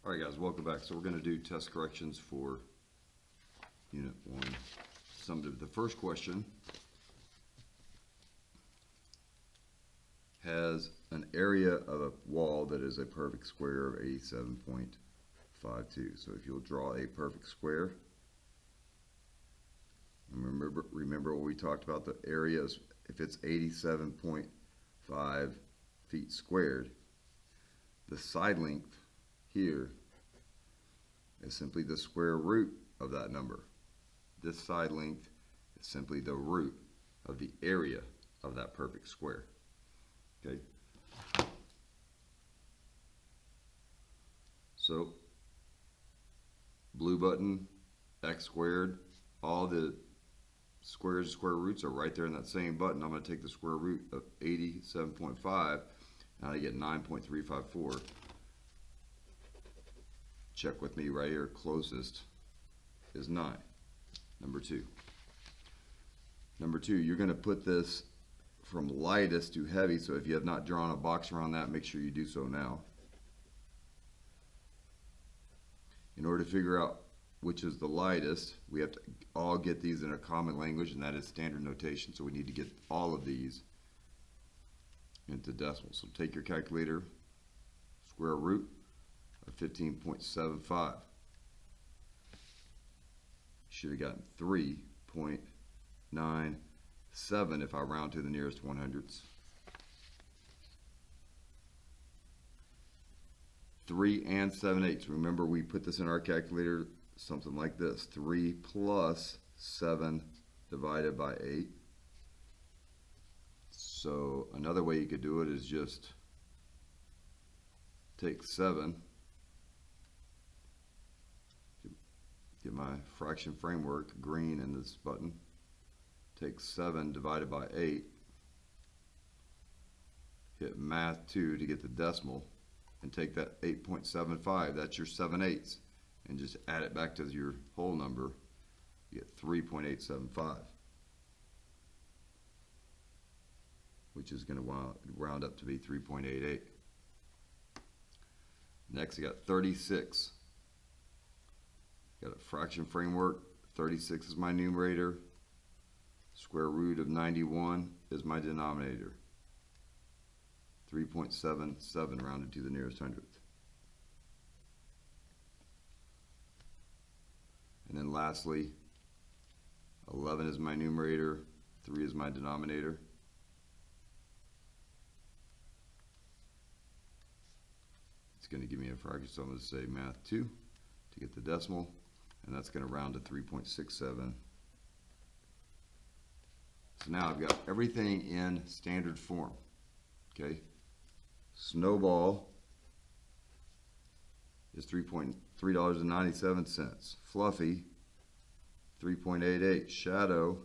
Alright guys, welcome back. So we're going to do test corrections for Unit 1. The first question has an area of a wall that is a perfect square of 87.52. So if you'll draw a perfect square, and remember what we talked about, the areas, if it's 87.5 feet squared, the side length here is simply the square root of that number. This side length is simply the root of the area of that perfect square. Okay? So, blue button, x squared, all the squares and square roots are right there in that same button. I'm going to take the square root of 87.5, and I get 9.354. Check with me right here, closest is 9. Number 2. Number 2, you're going to put this from lightest to heavy, so if you have not drawn a box around that, make sure you do so now. In order to figure out which is the lightest, we have to all get these in a common language, and that is standard notation. So we need to get all of these into decimals. So take your calculator, square root of 15.75. Should have gotten 3.97 if I round to the nearest 100ths. 3 and 7/8. Remember, we put this in our calculator something like this: 3 plus 7 divided by 8. So another way you could do it is just take 7, get my fraction framework green in this button, take 7 divided by 8, hit math 2 to get the decimal, and take that 8.75, that's your 7/8, and just add it back to your whole number. You get 3.875, which is going to round up to be 3.88. Next, I got 36. Got a fraction framework. 36 is my numerator. Square root of 91 is my denominator. 3.77 rounded to the nearest hundredth. And then lastly, 11 is my numerator, 3 is my denominator. It's going to give me a fraction, so I'm going to say math 2 to get the decimal, and that's going to round to 3.67. So now I've got everything in standard form. Okay? Snowball is $3.97. Fluffy, 3.88. Shadow,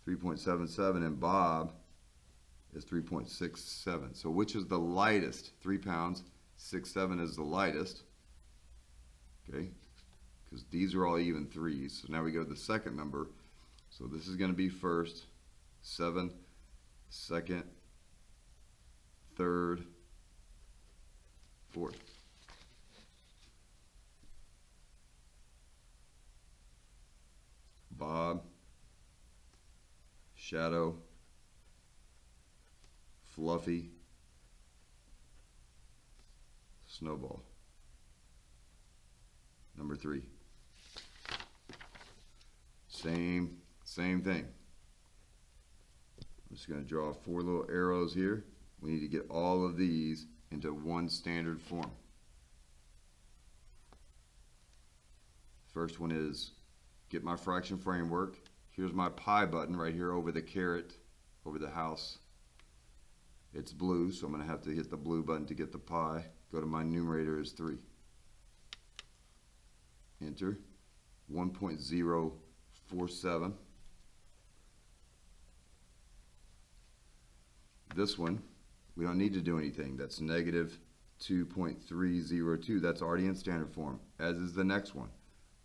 3.77. And Bob is 3.67. So which is the lightest? 3 pounds. 6.7 is the lightest. Okay? Because these are all even threes. So now we go to the second number. So this is going to be first, 7, second, third, fourth. Bob, Shadow, Fluffy, Snowball. Number 3. Same thing. I'm just going to draw 4 little arrows here. We need to get all of these into one standard form. First one is get my fraction framework. Here's my pi button right here over the caret, over the house. It's blue, so I'm going to have to hit the blue button to get the pi. Go to my numerator is 3. Enter. 1.047. This one, we don't need to do anything. That's negative 2.302. That's already in standard form, as is the next one.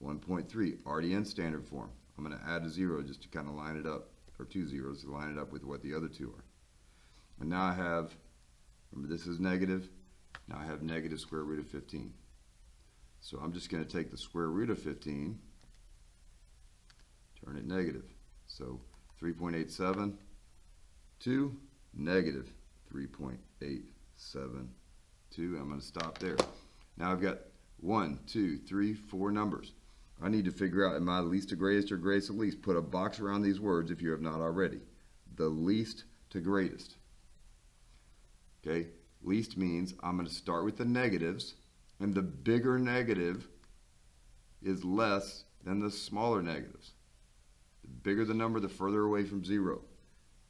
1.3, already in standard form. I'm going to add a 0 just to kind of line it up, or 2 zeros to line it up with what the other two are. And now I have, remember this is negative, now I have negative square root of 15. So I'm just going to take the square root of 15, turn it negative. So 3.87 to negative 3.872. I'm going to stop there. Now I've got 1, 2, 3, 4 numbers. I need to figure out, am I least to greatest or greatest to least? Put a box around these words if you have not already. The least to greatest. Okay, least means I'm going to start with the negatives, and the bigger negative is less than the smaller negatives. The bigger the number, the further away from 0.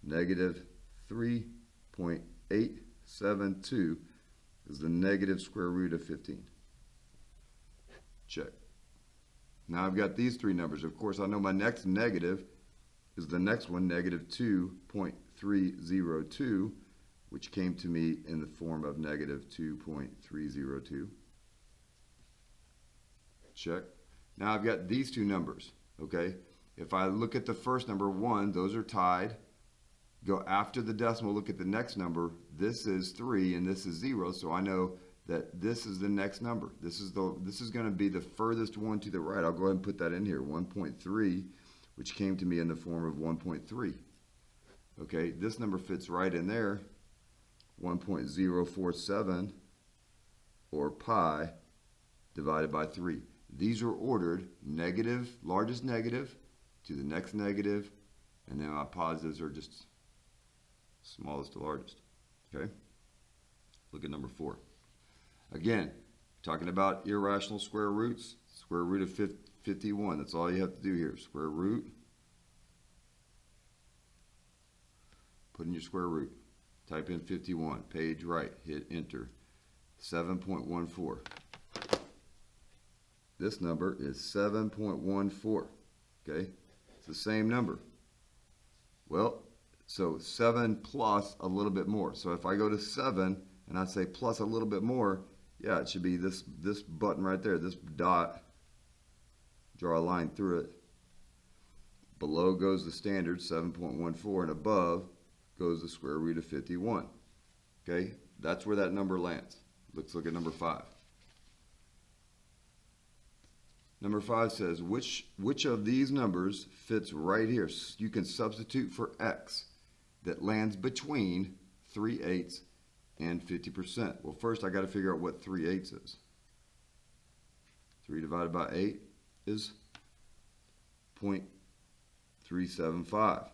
Negative 3.872 is the negative square root of 15. Check. Now I've got these three numbers. Of course, I know my next negative is the next one, negative 2.302, which came to me in the form of negative 2.302. Check. Now I've got these two numbers, okay? If I look at the first number, 1, those are tied. Go after the decimal, look at the next number. This is 3 and this is 0, so I know that this is the next number. This is going to be the furthest one to the right. I'll go ahead and put that in here, 1.3, which came to me in the form of 1.3. Okay, this number fits right in there, 1.047, or pi divided by 3. These are ordered negative, largest negative, to the next negative, and then my positives are just smallest to largest. Okay? Look at number 4. Again, talking about irrational square roots, square root of 51. That's all you have to do here. Square root. Put in your square root. Type in 51. Page right. Hit enter. 7.14. This number is 7.14. Okay? It's the same number. Well, so 7 plus a little bit more. So if I go to 7 and I say plus a little bit more, yeah, it should be this button right there, this dot. Draw a line through it. Below goes the standard, 7.14, and above goes the square root of 51. Okay, that's where that number lands. Let's look at number 5. Number 5 says, which of these numbers fits right here? You can substitute for x that lands between 3/8 and 50%. Well, first I got to figure out what 3/8 is. 3 divided by 8 is 0.375.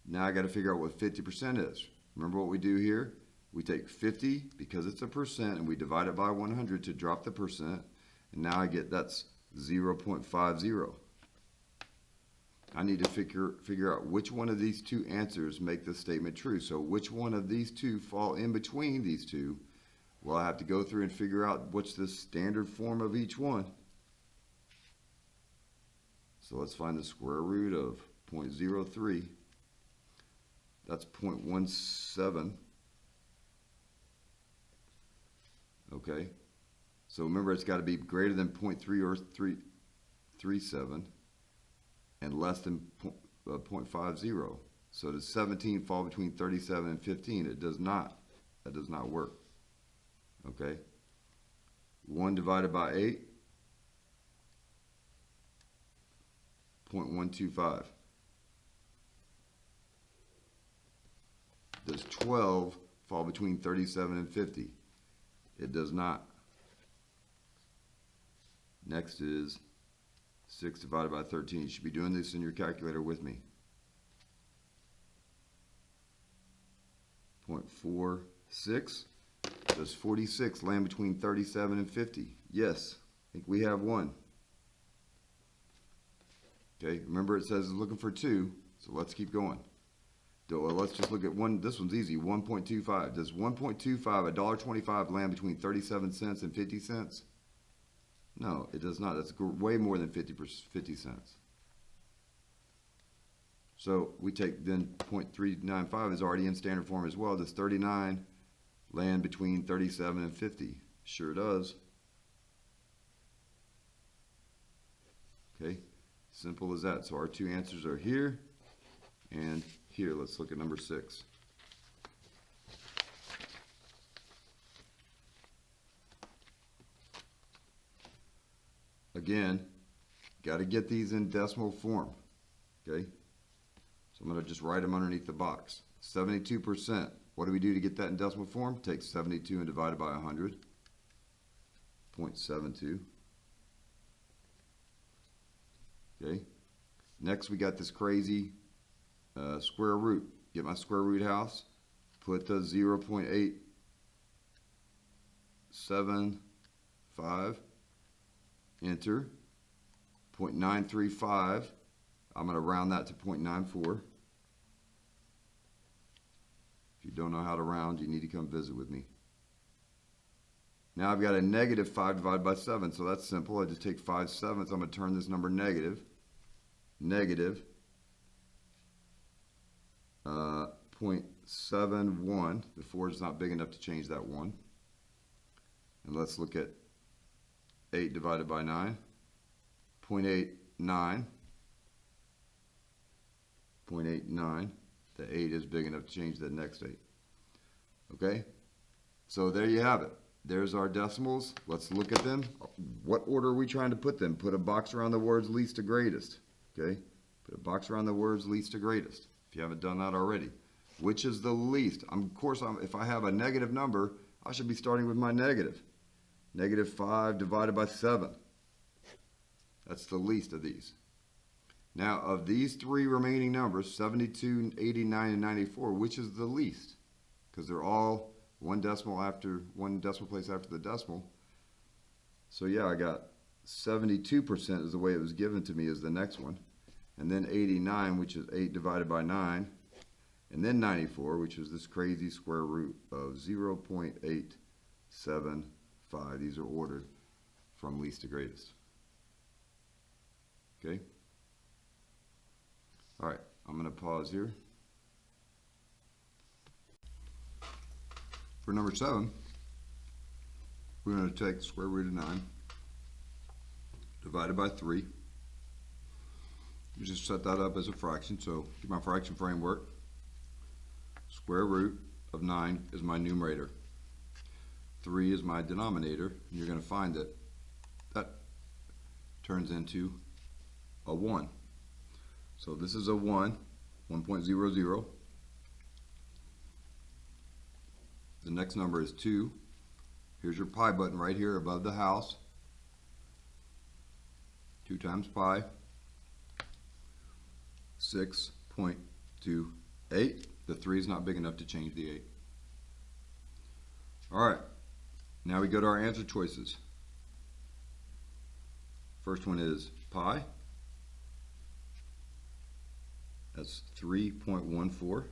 Now I got to figure out what 50% is. Remember what we do here? We take 50 because it's a percent and we divide it by 100 to drop the percent. And now I get that's 0.50. I need to figure out which one of these two answers make this statement true. So which one of these two fall in between these two? Well, I have to go through and figure out what's the standard form of each one. So let's find the square root of 0.03. That's 0.17. Okay. So remember, it's got to be greater than 0.3 or 3.37 and less than 0.50. So does 17 fall between 37 and 15? It does not. That does not work. Okay. 1 divided by 8, 0.125. Does 12 fall between 37 and 50? It does not. Next is 6 divided by 13. You should be doing this in your calculator with me. 0.46. Does 46 land between 37 and 50? Yes. I think we have one. Okay, remember it says it's looking for 2, so let's keep going. Well, let's just look at one. This one's easy, 1.25. Does 1.25, $1.25, land between 37 cents and 50 cents? No, it does not. That's way more than 50 cents. So we take then 0.395 is already in standard form as well. Does 39 land between 37 and 50? Sure does. Okay, simple as that. So our two answers are here and here. Let's look at number 6. again, got to get these in decimal form, okay? So I'm going to just write them underneath the box. 72%. What do we do to get that in decimal form? Take 72 and divide it by 100. 0.72. Okay. Next we got this crazy square root. Get my square root house. Put the 0.875. Enter. 0.935. I'm going to round that to 0.94. If you don't know how to round, you need to come visit with me. Now I've got a negative 5 divided by 7, so that's simple. I just take 5/7. I'm going to turn this number negative. Negative 0.71. The 4 is not big enough to change that 1. And let's look at 8 divided by 9. 0.89. 0.89. The 8 is big enough to change that next 8. Okay? So there you have it. There's our decimals. Let's look at them. What order are we trying to put them? Put a box around the words least to greatest. Okay? Put a box around the words least to greatest, if you haven't done that already. Which is the least? Of course, if I have a negative number, I should be starting with my negative. Negative 5 divided by 7. That's the least of these. Now, of these three remaining numbers, 72, 89, and 94, which is the least? Because they're all one decimal place after the decimal. So yeah, I got 72% is the way it was given to me as the next one. And then 89, which is 8 divided by 9. And then 94, which is this crazy square root of 0.875. These are ordered from least to greatest. Okay? All right, I'm going to pause here. For number 7, we're going to take the square root of 9 divided by 3. You just set that up as a fraction, so get my fraction framework. Square root of 9 is my numerator. 3 is my denominator, and you're going to find that that turns into a 1. So this is a 1, 1.00. The next number is 2. Here's your pi button right here above the house. 2 times pi. 6.28. The 3 is not big enough to change the 8. All right. Now we go to our answer choices. First one is pi. That's 3.14.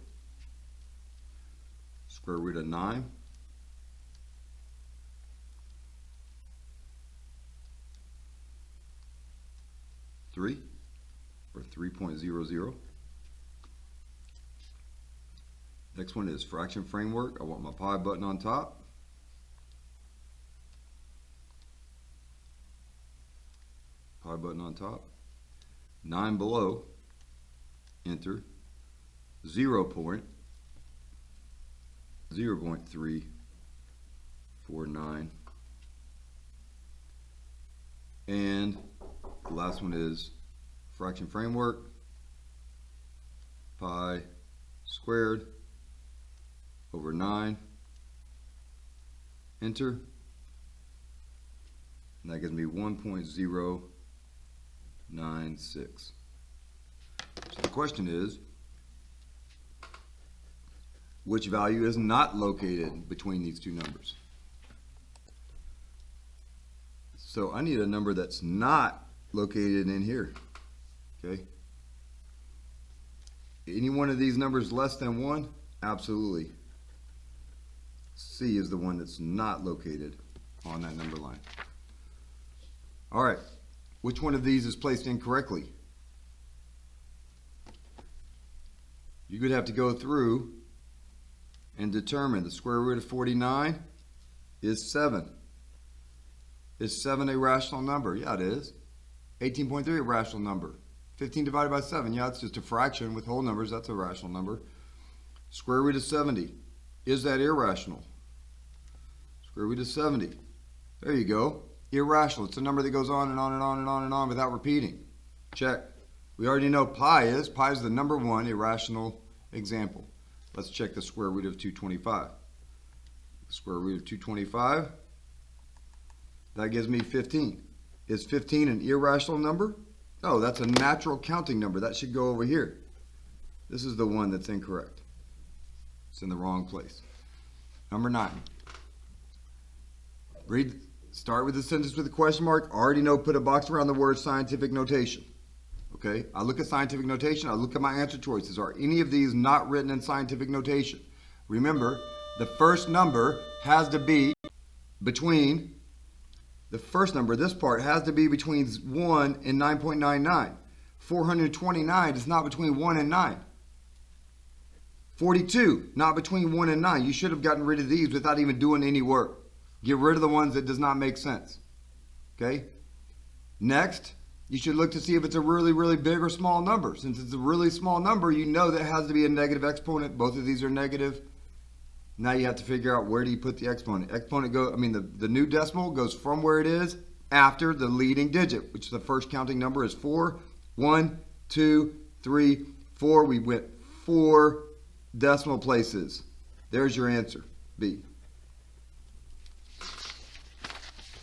Square root of 9. Three, or 3.00. Next one is fraction framework. I want my pi button on top. Pi button on top. 9 below. Enter. 0.349. And the last one is fraction framework. Pi squared over 9. Enter. And that gives me 1.096. So the question is, which value is not located between these two numbers? So I need a number that's not located in here. Okay? Any one of these numbers less than 1? Absolutely. C is the one that's not located on that number line. All right. Which one of these is placed incorrectly? You could have to go through and determine the square root of 49 is 7. Is 7 a rational number? Yeah, it is. 18.3 a rational number. 15 divided by 7, yeah, it's just a fraction with whole numbers. That's a rational number. Square root of 70. Is that irrational? Square root of 70. There you go. irrational. It's a number that goes on and on and on and on and on without repeating. Check. We already know pi is the number one irrational example. Let's check the square root of 225. The square root of 225, that gives me 15. Is 15 an irrational number? No, that's a natural counting number. That should go over here. This is the one that's incorrect. It's in the wrong place. Number 9. Start with the sentence with a question mark. Already know, put a box around the word scientific notation. Okay, I look at scientific notation, I look at my answer choices. Are any of these not written in scientific notation? Remember, the first number has to be between, this part has to be between 1 and 9.99. 429 is not between 1 and 9. 42, not between 1 and 9. You should have gotten rid of these without even doing any work. Get rid of the ones that does not make sense. Okay? Next, you should look to see if it's a really, really big or small number. Since it's a really small number, you know that it has to be a negative exponent. Both of these are negative. Now you have to figure out where do you put the exponent. The new decimal goes from where it is after the leading digit, which the first counting number is 4. 1, 2, 3, 4. We went 4 decimal places. There's your answer, B.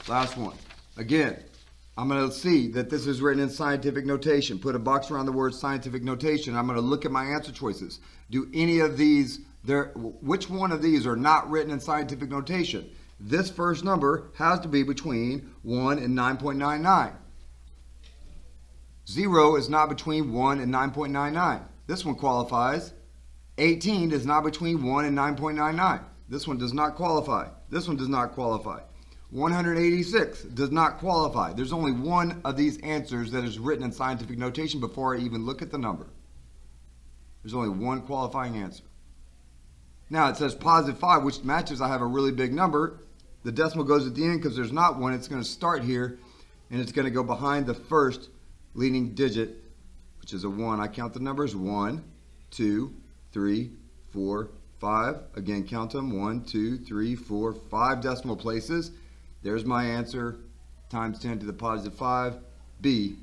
Last one. Again, I'm going to see that this is written in scientific notation. Put a box around the word scientific notation. I'm going to look at my answer choices. Do any of these, which one of these are not written in scientific notation? This first number has to be between 1 and 9.99. 0 is not between 1 and 9.99. This one qualifies. 18 is not between 1 and 9.99. This one does not qualify. This one does not qualify. 186 does not qualify. There's only one of these answers that is written in scientific notation before I even look at the number. There's only one qualifying answer. Now it says positive 5, which matches I have a really big number. The decimal goes at the end because there's not one. It's going to start here, and it's going to go behind the first leading digit, which is a 1. I count the numbers 1, 2, 3, 4, 5. Again, count them 1, 2, 3, 4, 5 decimal places. There's my answer, times 10 to the positive 5. B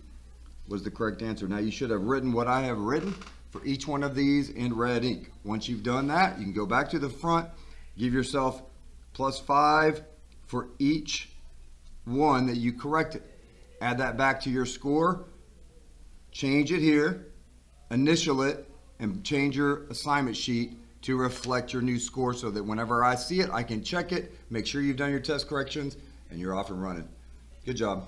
was the correct answer. Now you should have written what I have written for each one of these in red ink. Once you've done that, you can go back to the front, give yourself +5 for each one that you corrected. Add that back to your score, change it here, initial it, and change your assignment sheet to reflect your new score so that whenever I see it, I can check it, make sure you've done your test corrections, and you're off and running. Good job.